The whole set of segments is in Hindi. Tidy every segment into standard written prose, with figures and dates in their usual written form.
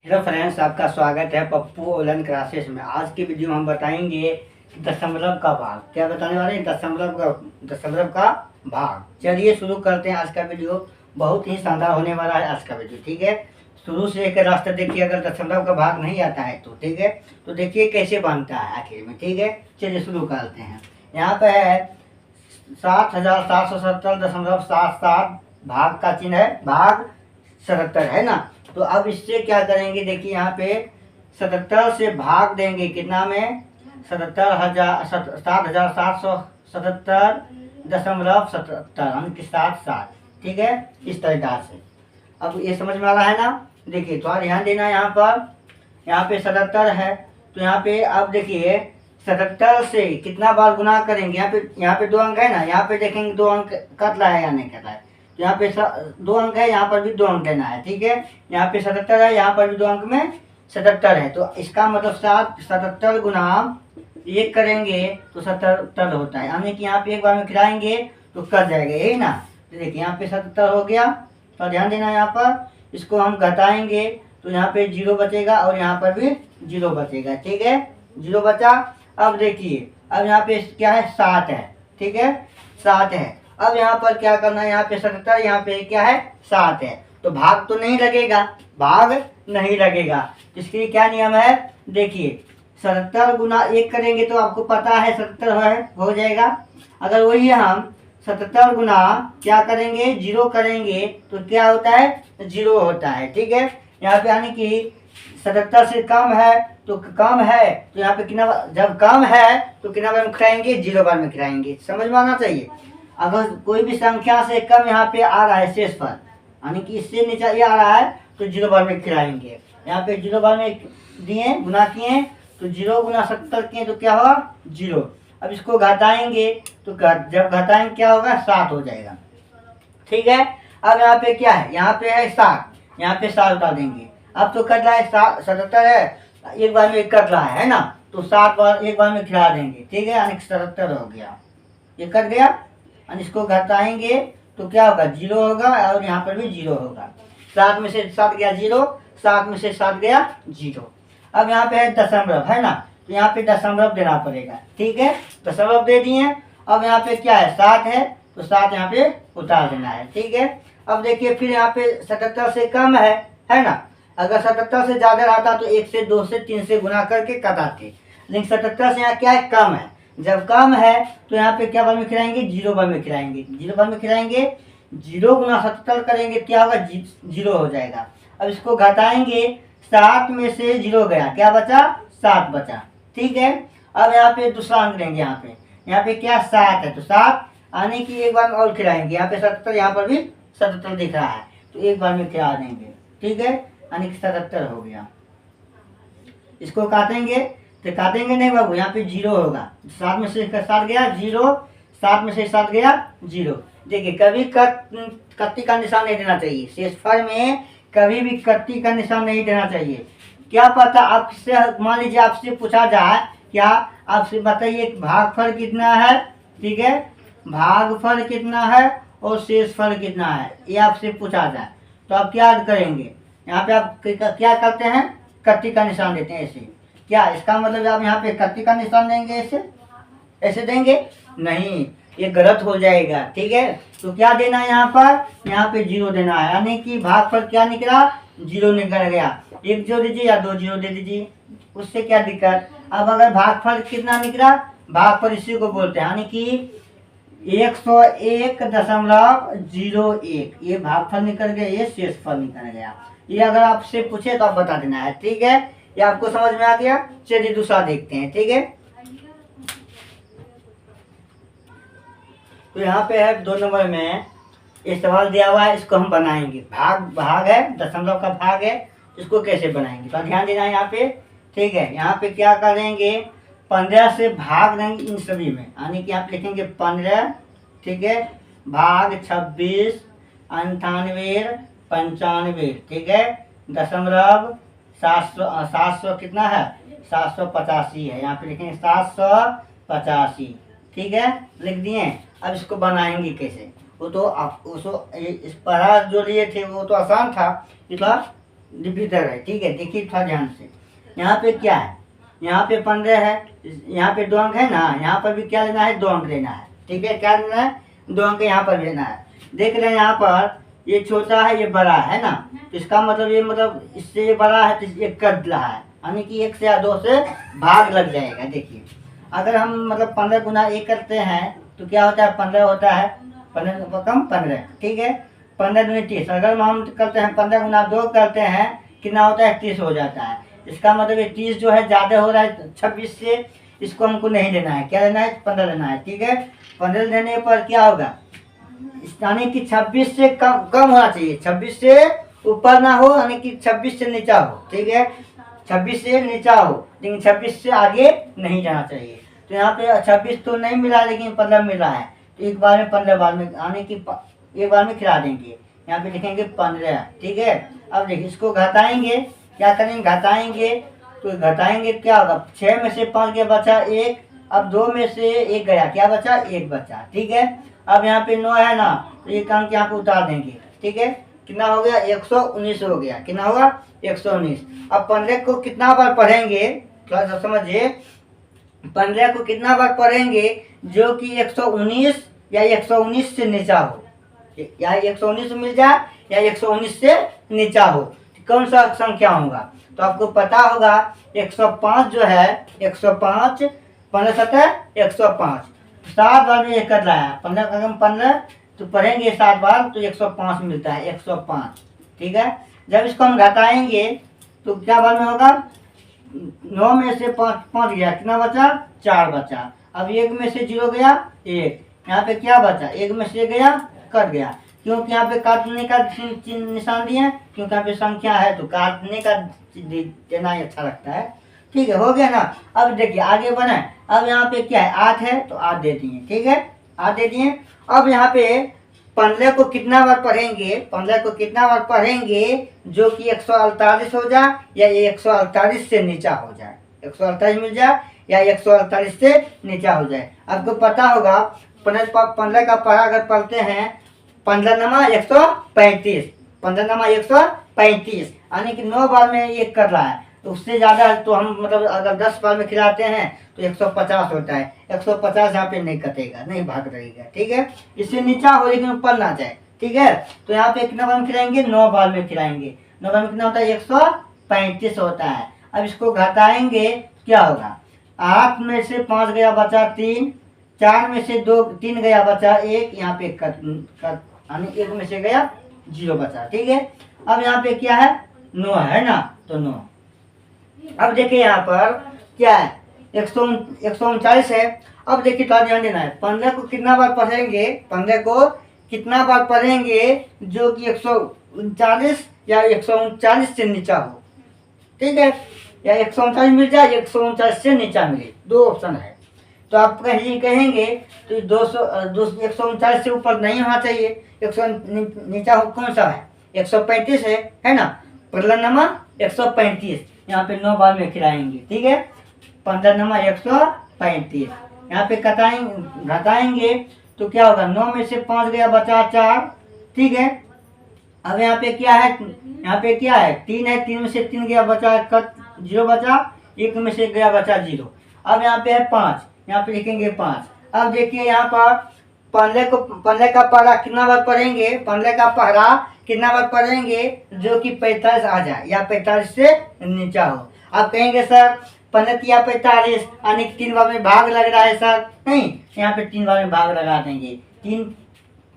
हेलो फ्रेंड्स, आपका स्वागत है पप्पू ऑनलाइन क्लासेस में। आज की वीडियो में हम बताएंगे कि दशमलव का भाग। क्या बताने वाले हैं? दशमलव का भाग। चलिए शुरू करते हैं आज का वीडियो। बहुत ही शानदार होने वाला है आज का वीडियो, ठीक है। शुरू से एक रास्ता देखिए, अगर दशमलव का भाग नहीं आता है तो ठीक है, तो देखिए कैसे बनता है आखिर में, ठीक है। चलिए शुरू करते हैं। यहाँ पे है 7,770.77 भाग का चिन्ह है, भाग 77 है ना। तो अब इससे क्या करेंगे, देखिए यहाँ पे 77 से भाग देंगे कितना में, 7,777.77, यानी कि 7 ठीक है। इस तरीका से अब ये समझ में आ रहा है ना। देखिए थोड़ा ध्यान देना, यहाँ पे 77 है, तो यहाँ पे अब देखिए 77 से कितना बार गुना करेंगे। यहाँ पे 2 अंक है ना, यहाँ पे देखेंगे 2 अंक कट रहा है या नहीं कट रहा है। यहाँ पे 2 अंक है, यहाँ पर भी 2 अंक देना है, ठीक है। यहाँ पे 77 है, यहाँ पर भी 2 अंक में 77 है, तो इसका मतलब 77 गुना 1 करेंगे तो 77 होता है, यानी कि यहाँ पे एक बार में खिलाएंगे तो कट जाएगा, यही ना। तो देखिए यहाँ पे 77 हो गया, तो ध्यान देना। यहाँ पर इसको हम घटाएंगे तो यहाँ पे 0 बचेगा और यहाँ पर भी 0 बचेगा, ठीक है। 0 बचा। अब देखिए अब यहाँ पे क्या है, 7 है, ठीक है, 7 है। अब यहाँ पर क्या करना है, यहाँ पे 77, यहाँ पे क्या है, 7 है, तो भाग तो नहीं लगेगा, भाग नहीं लगेगा। इसके लिए क्या नियम है, देखिए 77 गुना 1 करेंगे तो आपको पता है 77 हो जाएगा। अगर वही हम 77 गुना क्या करेंगे, 0 करेंगे तो क्या होता है, 0 होता है, ठीक है। यहाँ पे यानी कि 77 से कम है तो यहाँ पे कितना, जब कम है तो कितना बार में खिलाएंगे, 0 बार में खिलाएंगे। समझ में आना चाहिए। अगर कोई भी संख्या से कम यहाँ पे आ रहा है शेषफल, यानी कि इससे नीचे ये आ रहा है, तो 0 बार में खिलाएंगे। यहाँ पे 0 बार में दिए, गुना किए, तो 0 गुना 70 किए तो क्या होगा, 0। अब इसको घटाएंगे तो जब घटाएंगे क्या होगा, 7 हो जाएगा, ठीक है। अब यहाँ पे क्या है, यहाँ पे है 7, यहाँ पे 7 उतार देंगे। अब तो कट रहा है 77 है, एक बार में कट रहा है ना, तो 7 बार एक बार में खिला देंगे, ठीक है, यानी 77 हो गया, ये कट गया। और इसको घटाएंगे तो क्या होगा, 0 होगा और यहाँ पर भी 0 होगा। 7 में से 7 गया 0, 7 में से 7 गया 0। अब यहाँ पे है दशमलव, है ना, तो यहाँ पे दशमलव देना पड़ेगा, ठीक है। दशमलव दे दिए। अब यहाँ पे क्या है, 7 है, तो 7 यहाँ पे उतार देना है, ठीक है। अब देखिए फिर यहाँ पे 77 से कम है ना। अगर 77 से ज़्यादा रहता तो 1 से 2 से 3 से गुना करके कटाते, लेकिन 77 से यहाँ क्या है, कम है। जब कम है तो यहाँ पे क्या बार में खिलाएंगे, 0 बार में खिलाएंगे, 0 बार में खिलाएंगे। 0 गुना 77 करेंगे क्या होगा, 0 हो जाएगा। अब इसको घटाएंगे, 7 में से 0 गया, क्या बचा, 7 बचा, ठीक है। अब यहाँ पे दूसरा अंक लेंगे, यहाँ पे क्या 7 है, तो 7 आने की एक बार में और खिलाएंगे। यहाँ पे 77, यहाँ पर भी 77 दिख रहा है, तो एक बार में खिला देंगे, ठीक है, यानी कि 77 हो गया। इसको काटेंगे तो काटेंगे नहीं बाबू, यहाँ पे 0 होगा। 7 में से 7 गया 0, 7 में से 7 गया 0। देखिए कभी कत्ती का निशान नहीं देना चाहिए, शेषफल में कभी भी कत्ती का निशान नहीं देना चाहिए। क्या पता आपसे, मान लीजिए आपसे पूछा जाए, क्या आपसे बताइए भागफल कितना है, ठीक है, भागफल कितना है और शेषफल कितना है, ये आपसे पूछा जाए तो आप क्या करेंगे। यहाँ पे आप क्या करते हैं, कत्ती का निशान देते हैं ऐसे। क्या इसका मतलब आप यहाँ पे कत्ती का निशान देंगे, ऐसे देंगे नहीं, ये गलत हो जाएगा, ठीक है। तो क्या देना है यहाँ पे 0 देना है, यानी कि भागफल क्या निकला, 0 निकल गया। 1 जोड़ दीजिए या 2 0 दे दीजिए, उससे क्या दिक्कत। अब अगर भागफल कितना निकला, भागफल इसी को बोलते हैं, यानी कि 101.01, ये भागफल निकल गया, ये शेषफल निकल गया। ये अगर आपसे पूछे तो आप बता देना है, ठीक है। ये आपको समझ में आ गया। चलिए दूसरा देखते हैं, ठीक है। तो यहाँ पे है 2 नंबर में ये सवाल दिया हुआ है, इसको हम बनाएंगे। भाग है, दशमलव का भाग है, इसको कैसे बनाएंगे, तो ध्यान देना है यहाँ पे, ठीक है। यहाँ पे क्या करेंगे, 15 से भाग देंगे इन सभी में, यानी कि आप लिखेंगे 15, ठीक है, भाग 26, 98, 95, ठीक है। दशमलव 700 कितना है, 785 है, यहाँ पे लिखेंगे 785, ठीक है, लिख दिए। अब इसको बनाएंगे कैसे, वो तो आप उसको इस पढ़ा जो लिए थे वो तो आसान था, इसका डिविजर है, ठीक है। देखिए थोड़ा ध्यान से, यहाँ पे क्या है, यहाँ पे 15 है, यहाँ पे 2 अंक है ना, यहाँ पर भी क्या लेना है, 2 अंक लेना है, ठीक है। क्या लेना है, 2 अंक यहाँ पर लेना है। देख रहे हैं यहाँ पर ये छोटा है, ये बड़ा है ना, तो इसका मतलब ये मतलब इससे ये बड़ा है तो ये कट रहा है, यानी कि 1 से या 2 से भाग लग जाएगा। देखिए अगर हम मतलब 15 गुना 1 करते हैं तो क्या होता है, 15 होता है, 15 कम 15, ठीक है। 15 दूनी 30, अगर हम करते हैं 15 गुना 2 करते हैं, कितना होता है, 30 हो जाता है। इसका मतलब ये 30 जो है ज़्यादा हो रहा है 26 से, इसको हमको नहीं लेना है। क्या लेना है, 15 लेना है, ठीक है। 15 लेने पर क्या होगा, यानी कि 26 से कम होना चाहिए, 26 से ऊपर ना हो, यानी कि 26 से नीचा हो, ठीक है। 26 से नीचा हो, लेकिन 26 से आगे नहीं जाना चाहिए। तो यहाँ पे 26 तो नहीं मिला, लेकिन 15 मिला है, तो एक बार में 15 बार में, यानी कि एक बार में खिला देंगे। यहाँ पे लिखेंगे 15, ठीक है। अब देखिए इसको घटाएंगे, क्या करेंगे, घटाएंगे, तो घटाएंगे क्या होगा, 6 में से 5 गया, बचा 1। अब 2 में से 1 गया, क्या बचा, 1 बचा, ठीक है। अब यहाँ पे 9 है ना, तो ये अंक यहाँ पे उतार देंगे, ठीक है। कितना हो गया, 119 हो गया, कितना होगा, 119। अब 15 को कितना बार पढ़ेंगे, थोड़ा सा समझिए, 15 को कितना बार पढ़ेंगे जो कि 119 या 119 से नीचा हो, या 119 मिल जाए या 119 से नीचा हो, कौन सा संख्या होगा। तो आपको पता होगा 105 जो है, 105, 15 सतह 105, 7 बार में ये कर रहा है, 15 का 15 तो पढ़ेंगे 7 बार तो 105 मिलता है, 105, ठीक है। जब इसको हम घटाएंगे तो क्या बार में होगा, 9 में से 5 गया, कितना बचा, 4 बचा। अब 1 में से 0 गया, 1, यहाँ पे क्या बचा, 1 में से गया, कट गया, क्योंकि यहाँ पे काटने का निशान दिए हैं, क्योंकि यहाँ पे संख्या है तो काटने का देना ही अच्छा लगता है, ठीक है। हो गया ना। अब देखिए आगे बढ़े, अब यहाँ पे क्या है, 8 है तो 8 दे दिए, ठीक है, 8 दे दिए। अब यहाँ पे 15 को कितना बार पढ़ेंगे, 15 को कितना बार पढ़ेंगे जो कि 148 हो जाए या 148 से नीचा हो जाए, 148 मिल जाए या 148 से नीचा हो जाए। आपको पता होगा 15 का पढ़ा अगर पढ़ते हैं, 15 नमा 135, 15 नमा 135, यानी कि 9 बार में ये कर रहा है, तो उससे ज़्यादा तो हम मतलब अगर 10 बार में खिलाते हैं तो 150 होता है, 150 यहाँ पे नहीं कटेगा, नहीं भाग रहेगा, ठीक है। इससे नीचा हो लेकिन ऊपर ना जाए, ठीक है। तो यहाँ पे कितना बार में खिलाएंगे, 9 बार में खिलाएंगे, 9 बार में कितना होता है, 135 होता है। अब इसको घटाएंगे क्या होगा, 8 में से 5 गया, बचा 3, 4 में से 3 गया, बचा 1, यहाँ पे कट यानी 1 में से गया, 0 बचा, ठीक है। अब यहाँ पे क्या है, 9 है ना, तो 9। अब देखिए यहाँ पर क्या है, 139 है। अब देखिए थोड़ा ध्यान देना है, 15 को कितना बार पढ़ेंगे, 15 को कितना बार पढ़ेंगे जो कि 139 या 139 से नीचा हो, ठीक है, या 139 मिल जाए, 139 से नीचा मिले, 2 ऑप्शन है। तो आप कहेंगे तो 139 से ऊपर नहीं होना चाहिए, 100 नीचा हो कौन सा है, 135 है ना, पहला नंबर 135, यहाँ पे 9 बार में खिलाएंगे, ठीक है। 15 नंबर 135, यहाँ पे घटाएंगे तो क्या होगा, 9 में से 5 गया, बचा 4, ठीक है। अब यहाँ पे क्या है, यहाँ पे क्या है, 3 है, 3 में से 3 गया, बचा 0 बचा, 1 में से गया, बचा 0। अब यहाँ पे है 5, यहाँ पे लिखेंगे 5। अब देखिए यहाँ पर 15 का पहरा कितना बार पढ़ेंगे, 15 का पहरा कितना बार पढ़ेंगे जो कि 45 आ जाए या 45 से नीचा हो। आप कहेंगे सर 15 या 45 यानी 3 बार में भाग लग रहा है सर, नहीं, यहाँ पे 3 बार में भाग लगा देंगे, 3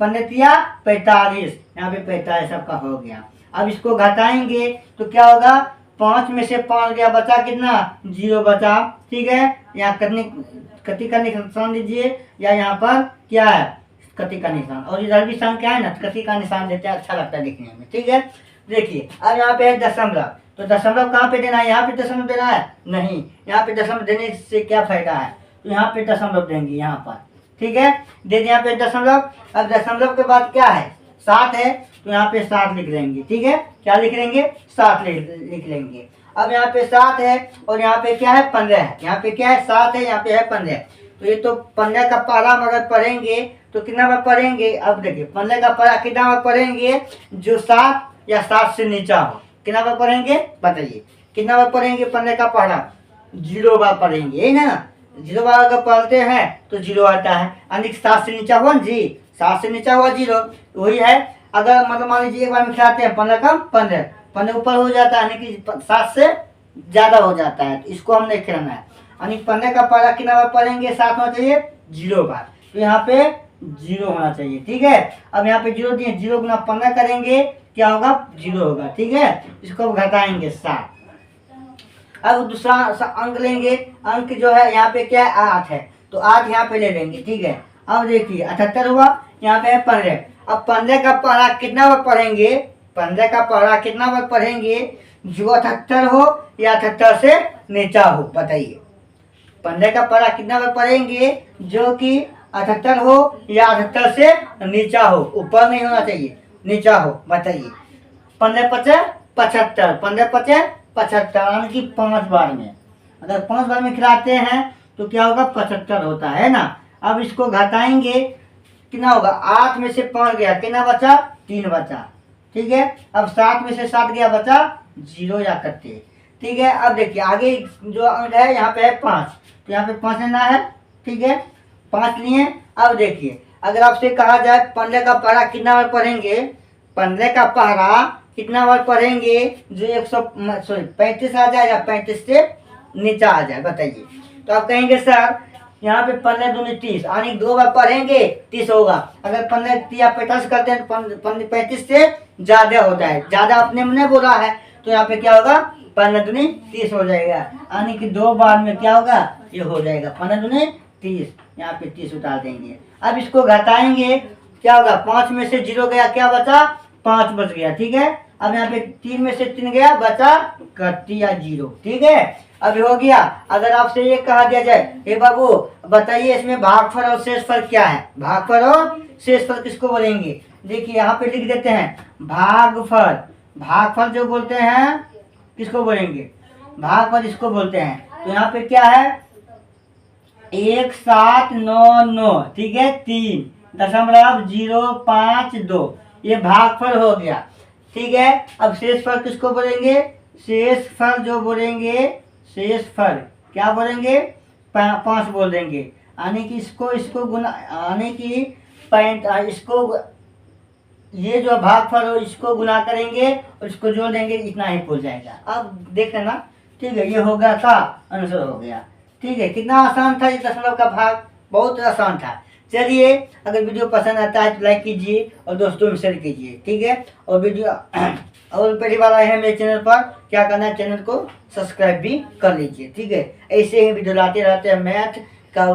15 या 45, यहाँ पे 45 सबका हो गया। अब इसको घटाएंगे तो क्या होगा, 5 में से 5 गया, बचा कितना, 0 बचा, ठीक है। यहाँ कति का निशान दीजिए, या यहाँ पर क्या है, कति का निशान, और इधर भी संख्या है ना, कति का निशान देते हैं, अच्छा लगता है देखने में, ठीक है। देखिए अब यहाँ पे है दशमलव, तो दशमलव कहाँ पे देना है, यहाँ पे दशमलव देना है, नहीं, यहाँ पे दशमलव देने से क्या फायदा है, तो यहाँ पे दशमलव देंगे, यहाँ पर, ठीक है, दे दिए यहाँ पे दशमलव। अब दशमलव के बाद क्या है, 7 है, तो यहाँ पे 7 लिख लेंगे, ठीक है, क्या लिख लेंगे, 7 लिख लेंगे। अब यहाँ पे 7 है और यहाँ पे क्या है, 15 है, यहाँ पे क्या है, 7 है, यहाँ पे है 15, तो ये तो 15 का पहरा अगर पढ़ेंगे तो कितना बार पढ़ेंगे। अब देखिए 15 का पहरा कितना बार पढ़ेंगे जो 7 या 7 से नीचा हो, कितना बार पढ़ेंगे बताइए, कितना बार पढ़ेंगे 15 का पढ़ा, 0 बार पढ़ेंगे, यही ना। 0 बार अगर पढ़ते हैं तो 0 आता है, यानी 7 से नीचा हुआ जी, 7 से नीचा हुआ 0, वही है। अगर मतलब मान लीजिए एक बार में खिलाते हैं 15 कम 15, 15 ऊपर हो जाता है, यानी कि 7 से ज़्यादा हो जाता है, इसको हमने खिलाना है। यानी 15 का पढ़ा कितना बार पढ़ेंगे, 7 होना चाहिए 0 बार, तो यहाँ पे 0 होना चाहिए, ठीक है। अब यहाँ पे 0 दिए, 0 गुना 15 करेंगे क्या होगा, 0 होगा, ठीक है। इसको अब घटाएंगे 7। अब दूसरा अंक लेंगे, अंक जो है यहाँ पे क्या है 8 है, तो 8 यहाँ पे ले लेंगे, ठीक है। अब देखिए 78 हुआ, यहाँ पे है 15। अब 15 का पढ़ा कितना बार पढ़ेंगे, 15 का पढ़ा कितना बार पढ़ेंगे, जो 78 हो या 78 से नीचा हो, बताइए। 15 का पढ़ा कितना बार पढ़ेंगे जो कि 78 हो या 78 से नीचा हो, ऊपर नहीं होना चाहिए, नीचा हो, बताइए। 15 पचे 75, 15 पचे 75, यानी कि 5 बार में, अगर 5 बार में खिलाते हैं तो क्या होगा 75 होता है ना। अब इसको घटाएंगे कितना होगा, 8 में से 5 गया, कितना बचा 3 बचा, ठीक है। अब 7 में से 7 गया, बचा 0 या कट्टे, ठीक है। अब देखिए आगे जो अंक है यहाँ पे है 5, तो यहाँ पे 5 लेना है, ठीक है, 5 लिए। अब देखिए अगर आपसे कहा जाए 15 का पढ़ा कितना बार पढ़ेंगे, 15 का पढ़ा कितना बार पढ़ेंगे जो 35 आ जाए या 35 से नीचा आ जाए, बताइए। तो आप कहेंगे सर यहाँ पे 15 दूनी 30, यानी 2 बार पढ़ेंगे 30 होगा। अगर 15 या 50 करते हैं तो 35 से ज़्यादा होता है, ज़्यादा अपने में बोला है, तो यहाँ पे क्या होगा 15 दूनी 30 हो जाएगा, यानी कि 2 बार में क्या होगा ये हो जाएगा 15 दूनी 30, यहाँ पे 30 उतार देंगे। अब इसको घटाएंगे क्या होगा, 5 में से 0 गया, क्या बचा 5 बच गया, ठीक है। अब यहाँ पे 3 में से 3 गया, बचा कट्टी या 0, ठीक है। अब हो गया। अगर आपसे ये कहा दिया जाए, हे बाबू बताइए इसमें भागफल और शेषफल क्या है, भागफल और शेषफल किसको बोलेंगे, देखिए यहाँ पे लिख देते हैं भागफल। भागफल जो बोलते हैं किसको बोलेंगे, भागफल इसको बोलते हैं। तो यहाँ पे क्या है 1799, ठीक है, 3.052, ये भागफल हो गया, ठीक है। अब शेषफल किसको बोलेंगे, शेषफल जो बोलेंगे, शेषफल क्या बोलेंगे 5 बोल देंगे, यानी कि इसको गुना, यानी कि 65, इसको ये जो भागफल हो इसको गुना करेंगे और इसको जोड़ देंगे, इतना ही हो जाएगा। अब देख लेना, ठीक है, ये हो गया था, आंसर हो गया, ठीक है। कितना आसान था ये दशमलव का भाग, बहुत आसान था। चलिए अगर वीडियो पसंद आता है तो लाइक कीजिए और दोस्तों में शेयर कीजिए, ठीक है। और वीडियो और पहली बार आए हैं मेरे चैनल पर, क्या करना है चैनल को सब्सक्राइब भी कर लीजिए, ठीक है। ऐसे ही वीडियो लाते रहते हैं मैथ का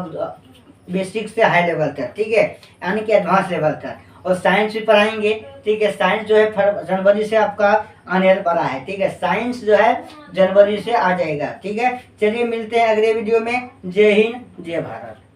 बेसिक से हाई लेवल तक, ठीक है, यानी कि एडवांस लेवल तक। और साइंस भी पढ़ाएंगे, ठीक है। साइंस जो है जनवरी से आपका आने वाला है, ठीक है। साइंस जो है जनवरी से आ जाएगा, ठीक है। चलिए मिलते हैं अगले वीडियो में। जय हिंद जय भारत।